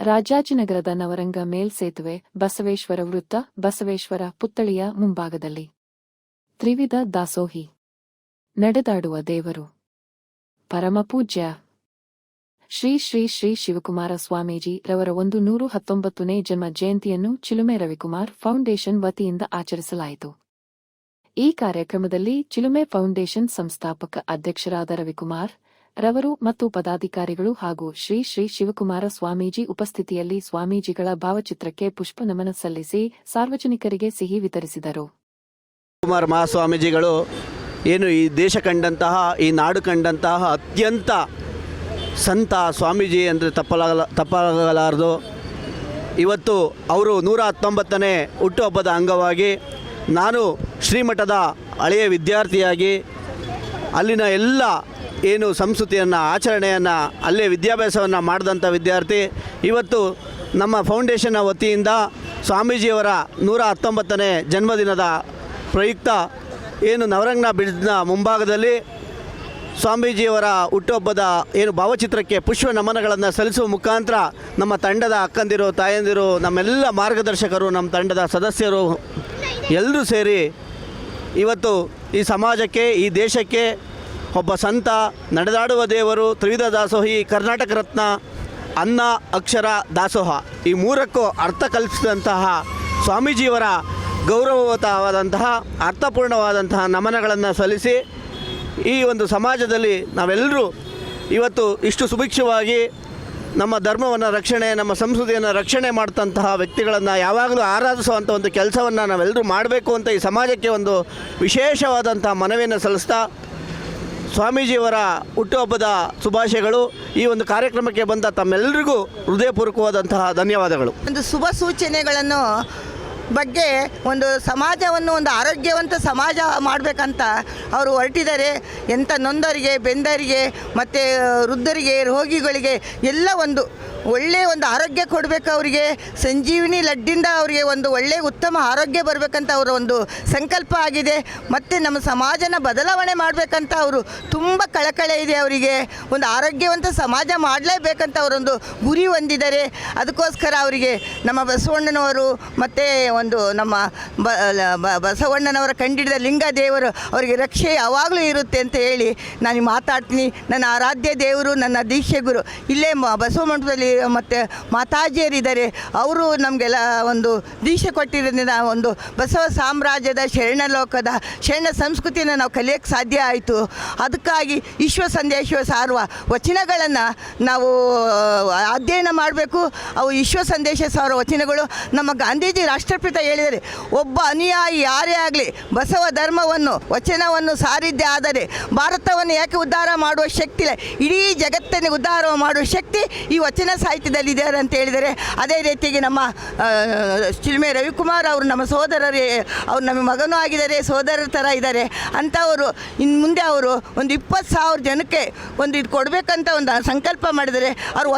ರಾಜಾಜಿನಗರದ ನವರಂಗ ಮೇಲ್ಸೇತುವೆ, ಬಸವೇಶ್ವರ ವೃತ್ತ, ಬಸವೇಶ್ವರ ಪುತ್ಥಳಿಯ ಮುಂಭಾಗದಲ್ಲಿ ತ್ರಿವಿಧ ದಾಸೋಹಿ ನಡೆದಾಡುವ ದೇವರು ಪರಮಪೂಜ್ಯ ಶ್ರೀ ಶ್ರೀ ಶ್ರೀ ಶಿವಕುಮಾರ ಸ್ವಾಮೀಜಿ ರವರ 119ನೇ ಜನ್ಮ ಜಯಂತಿಯನ್ನು ಚಿಲುಮೆ ರವಿಕುಮಾರ್ ಫೌಂಡೇಶನ್ ವತಿಯಿಂದ ಆಚರಿಸಲಾಯಿತು. ಈ ಕಾರ್ಯಕ್ರಮದಲ್ಲಿ ಚಿಲುಮೆ ಫೌಂಡೇಶನ್ ಸಂಸ್ಥಾಪಕ ಅಧ್ಯಕ್ಷರಾದ ರವಿಕುಮಾರ್ ರವರು ಮತ್ತು ಪದಾಧಿಕಾರಿಗಳು ಹಾಗೂ ಶ್ರೀ ಶ್ರೀ ಶಿವಕುಮಾರ ಸ್ವಾಮೀಜಿ ಉಪಸ್ಥಿತಿಯಲ್ಲಿ ಸ್ವಾಮೀಜಿಗಳ ಭಾವಚಿತ್ರಕ್ಕೆ ಪುಷ್ಪ ನಮನ ಸಲ್ಲಿಸಿ ಸಾರ್ವಜನಿಕರಿಗೆ ಸಿಹಿ ವಿತರಿಸಿದರು. ಕುಮಾರ ಮಹಾಸ್ವಾಮೀಜಿಗಳು ಏನು ಈ ದೇಶ ಕಂಡಂತಹ, ಈ ನಾಡು ಕಂಡಂತಹ ಅತ್ಯಂತ ಸಂತ ಸ್ವಾಮೀಜಿ ಅಂದರೆ ತಪ್ಪಾಗಲಾರದು. ಇವತ್ತು ಅವರು 119ನೇ ಹುಟ್ಟುಹಬ್ಬದ ಅಂಗವಾಗಿ ನಾನು ಶ್ರೀಮಠದ ಹಳೆಯ ವಿದ್ಯಾರ್ಥಿಯಾಗಿ ಅಲ್ಲಿನ ಎಲ್ಲ ಏನು ಸಂಸ್ಕೃತಿಯನ್ನು, ಆಚರಣೆಯನ್ನು, ಅಲ್ಲೇ ವಿದ್ಯಾಭ್ಯಾಸವನ್ನು ಮಾಡಿದಂಥ ವಿದ್ಯಾರ್ಥಿ ಇವತ್ತು ನಮ್ಮ ಫೌಂಡೇಶನ್ನ ವತಿಯಿಂದ ಸ್ವಾಮೀಜಿಯವರ 119ನೇ ಜನ್ಮದಿನದ ಪ್ರಯುಕ್ತ ಏನು ನವರಂಗನ ಬ್ರಿಡ್ಜ್ನ ಮುಂಭಾಗದಲ್ಲಿ ಸ್ವಾಮೀಜಿಯವರ ಹುಟ್ಟುಹಬ್ಬದ ಏನು ಭಾವಚಿತ್ರಕ್ಕೆ ಪುಷ್ಪ ನಮನಗಳನ್ನು ಸಲ್ಲಿಸುವ ಮುಖಾಂತರ ನಮ್ಮ ತಂಡದ ಅಕ್ಕಂದಿರು, ತಾಯಂದಿರು, ನಮ್ಮೆಲ್ಲ ಮಾರ್ಗದರ್ಶಕರು, ನಮ್ಮ ತಂಡದ ಸದಸ್ಯರು ಎಲ್ಲರೂ ಸೇರಿ ಇವತ್ತು ಈ ಸಮಾಜಕ್ಕೆ, ಈ ದೇಶಕ್ಕೆ ಒಬ್ಬ ಸಂತ, ನಡೆದಾಡುವ ದೇವರು, ತ್ರಿವಿಧ ದಾಸೋಹಿ, ಕರ್ನಾಟಕ ರತ್ನ, ಅನ್ನ ಅಕ್ಷರ ದಾಸೋಹ, ಈ ಮೂರಕ್ಕೂ ಅರ್ಥ ಕಲ್ಪಿಸಿದಂತಹ ಸ್ವಾಮೀಜಿಯವರ ಗೌರವಯುತವಾದಂತಹ ಅರ್ಥಪೂರ್ಣವಾದಂತಹ ನಮನಗಳನ್ನು ಸಲ್ಲಿಸಿ ಈ ಒಂದು ಸಮಾಜದಲ್ಲಿ ನಾವೆಲ್ಲರೂ ಇವತ್ತು ಇಷ್ಟು ಸುಭಿಕ್ಷವಾಗಿ ನಮ್ಮ ಧರ್ಮವನ್ನು ರಕ್ಷಣೆ, ನಮ್ಮ ಸಂಸ್ಕೃತಿಯನ್ನು ರಕ್ಷಣೆ ಮಾಡ್ತಂತಹ ವ್ಯಕ್ತಿಗಳನ್ನು ಯಾವಾಗಲೂ ಆರಾಧಿಸುವಂಥ ಒಂದು ಕೆಲಸವನ್ನು ನಾವೆಲ್ಲರೂ ಮಾಡಬೇಕು ಅಂತ ಈ ಸಮಾಜಕ್ಕೆ ಒಂದು ವಿಶೇಷವಾದಂಥ ಮನವಿಯನ್ನು ಸಲ್ಲಿಸ್ತಾ ಸ್ವಾಮೀಜಿಯವರ ಹುಟ್ಟುಹಬ್ಬದ ಶುಭಾಶಯಗಳು. ಈ ಒಂದು ಕಾರ್ಯಕ್ರಮಕ್ಕೆ ಬಂದ ತಮ್ಮೆಲ್ಲರಿಗೂ ಹೃದಯಪೂರ್ವಕವಾದಂತಹ ಧನ್ಯವಾದಗಳು. ಒಂದು ಶುಭ ಸೂಚನೆಗಳನ್ನು ಬಗ್ಗೆ ಒಂದು ಸಮಾಜವನ್ನು ಒಂದು ಆರೋಗ್ಯವಂತ ಸಮಾಜ ಮಾಡಬೇಕಂತ ಅವರು ಹೊರಟಿದ್ದಾರೆ. ಎಂಥ ನೊಂದರಿಗೆ, ಬೆಂದರಿಗೆ ಮತ್ತು ವೃದ್ಧರಿಗೆ, ರೋಗಿಗಳಿಗೆ ಎಲ್ಲ ಒಂದು ಒಳ್ಳೆಯ ಒಂದು ಆರೋಗ್ಯ ಕೊಡಬೇಕು. ಅವರಿಗೆ ಸಂಜೀವಿನಿ ಲಡ್ಡಿಂದ ಅವರಿಗೆ ಒಂದು ಒಳ್ಳೆಯ ಉತ್ತಮ ಆರೋಗ್ಯ ಬರಬೇಕಂತ ಅವರ ಒಂದು ಸಂಕಲ್ಪ ಆಗಿದೆ. ಮತ್ತು ನಮ್ಮ ಸಮಾಜನ ಬದಲಾವಣೆ ಮಾಡಬೇಕಂತ ಅವರು ತುಂಬ ಕಳಕಳೆ ಇದೆ. ಅವರಿಗೆ ಒಂದು ಆರೋಗ್ಯವಂತ ಸಮಾಜ ಮಾಡಲೇಬೇಕಂತ ಅವರೊಂದು ಗುರಿ ಹೊಂದಿದ್ದಾರೆ. ಅದಕ್ಕೋಸ್ಕರ ಅವರಿಗೆ ನಮ್ಮ ಬಸವಣ್ಣನವರು ಮತ್ತು ಒಂದು ನಮ್ಮ ಬಸವಣ್ಣನವರ ಕಂಡಿಡಿದ ಲಿಂಗ ದೇವರು ಅವರಿಗೆ ರಕ್ಷೆ ಯಾವಾಗಲೂ ಇರುತ್ತೆ ಅಂತ ಹೇಳಿ ನಾನು ಮಾತಾಡ್ತೀನಿ. ನನ್ನ ಆರಾಧ್ಯ ದೇವರು, ನನ್ನ ದೀಕ್ಷೆ ಗುರು ಇಲ್ಲೇ ಬಸವ ಮಂಟಪದಲ್ಲಿ ಮತ್ತು ಮಾತಾಜಿಯರಿದ್ದಾರೆ. ಅವರು ನಮಗೆಲ್ಲ ಒಂದು ದೀಕ್ಷೆ ಕೊಟ್ಟಿರೋದ್ರಿಂದ ಒಂದು ಬಸವ ಸಾಮ್ರಾಜ್ಯದ ಶರಣಲೋಕದ ಶರಣ ಸಂಸ್ಕೃತಿಯನ್ನು ನಾವು ಕಲಿಯೋಕ್ಕೆ ಸಾಧ್ಯ ಆಯಿತು. ಅದಕ್ಕಾಗಿ ವಿಶ್ವ ಸಂದೇಶ ಸಾರುವ ವಚನಗಳನ್ನು ನಾವು ಅಧ್ಯಯನ ಮಾಡಬೇಕು. ಅವು ವಿಶ್ವ ಸಂದೇಶ ಸಾರುವ ವಚನಗಳು. ನಮ್ಮ ಗಾಂಧೀಜಿ ರಾಷ್ಟ್ರಪಿತ ಹೇಳಿದರೆ, ಒಬ್ಬ ಅನುಯಾಯಿ ಯಾರೇ ಆಗಲಿ ಬಸವ ಧರ್ಮವನ್ನು, ವಚನವನ್ನು ಸಾರಿದ್ದೇ ಆದರೆ ಭಾರತವನ್ನು ಯಾಕೆ ಉದ್ಧಾರ ಮಾಡುವ ಶಕ್ತಿ ಇಲ್ಲ, ಇಡೀ ಜಗತ್ತನ್ನು ಉದ್ಧಾರ ಮಾಡುವ ಶಕ್ತಿ ಈ ವಚನ ಸಾಹಿತ್ಯದಲ್ಲಿದ್ದಾರೆ ಅಂತ ಹೇಳಿದರೆ. ಅದೇ ರೀತಿಯಾಗಿ ನಮ್ಮ ಚಿಲುಮೆ ರವಿಕುಮಾರ್ ಅವರು ನಮ್ಮ ಸೋದರರೇ, ಅವರು ನಮ್ಮ ಮಗನೂ ಆಗಿದ್ದಾರೆ, ಸೋದರರ ಥರ ಇದ್ದಾರೆ. ಅಂಥವರು ಇನ್ನು ಮುಂದೆ ಅವರು ಒಂದು 20,000 ಜನಕ್ಕೆ ಒಂದು ಇದು ಕೊಡಬೇಕಂತ ಒಂದು ಸಂಕಲ್ಪ ಮಾಡಿದರೆ. ಅವರು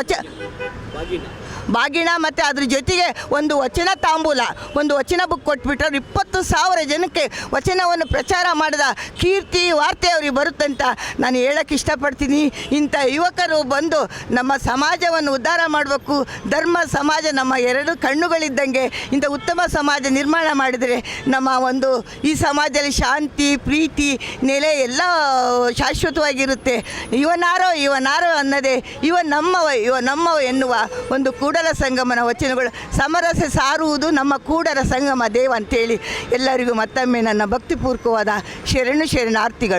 ಬಾಗಿಣ ಮತ್ತು ಅದ್ರ ಜೊತೆಗೆ ಒಂದು ವಚನ ತಾಂಬೂಲ, ಒಂದು ವಚನ ಬುಕ್ ಕೊಟ್ಬಿಟ್ರೆ 20,000 ಜನಕ್ಕೆ ವಚನವನ್ನು ಪ್ರಚಾರ ಮಾಡಿದ ಕೀರ್ತಿ ವಾರ್ತೆ ಅವ್ರಿಗೆ ಬರುತ್ತಂತ ನಾನು ಹೇಳೋಕ್ಕೆ ಇಷ್ಟಪಡ್ತೀನಿ. ಇಂಥ ಯುವಕರು ಬಂದು ನಮ್ಮ ಸಮಾಜವನ್ನು ಉದ್ಧಾರ ಮಾಡಬೇಕು. ಧರ್ಮ ಸಮಾಜ ನಮ್ಮ ಎರಡು ಕಣ್ಣುಗಳಿದ್ದಂಗೆ. ಇಂಥ ಉತ್ತಮ ಸಮಾಜ ನಿರ್ಮಾಣ ಮಾಡಿದರೆ ನಮ್ಮ ಒಂದು ಈ ಸಮಾಜದಲ್ಲಿ ಶಾಂತಿ, ಪ್ರೀತಿ, ನೆಲೆ ಎಲ್ಲ ಶಾಶ್ವತವಾಗಿರುತ್ತೆ. ಇವನಾರೋ ಅನ್ನದೇ ಇವ ನಮ್ಮವ ಎನ್ನುವ ಒಂದು ಕೂಡಲ ಸಂಗಮನ ವಚನಗಳು ಸಮರಸೆ ಸಾರುವುದು ನಮ್ಮ ಕೂಡಲ ಸಂಗಮ ದೇವ ಅಂತೇಳಿ ಎಲ್ಲರಿಗೂ ಮತ್ತೊಮ್ಮೆ ನನ್ನ ಭಕ್ತಿಪೂರ್ವಕವಾದ ಶರಣಾರ್ಥಿಗಳು.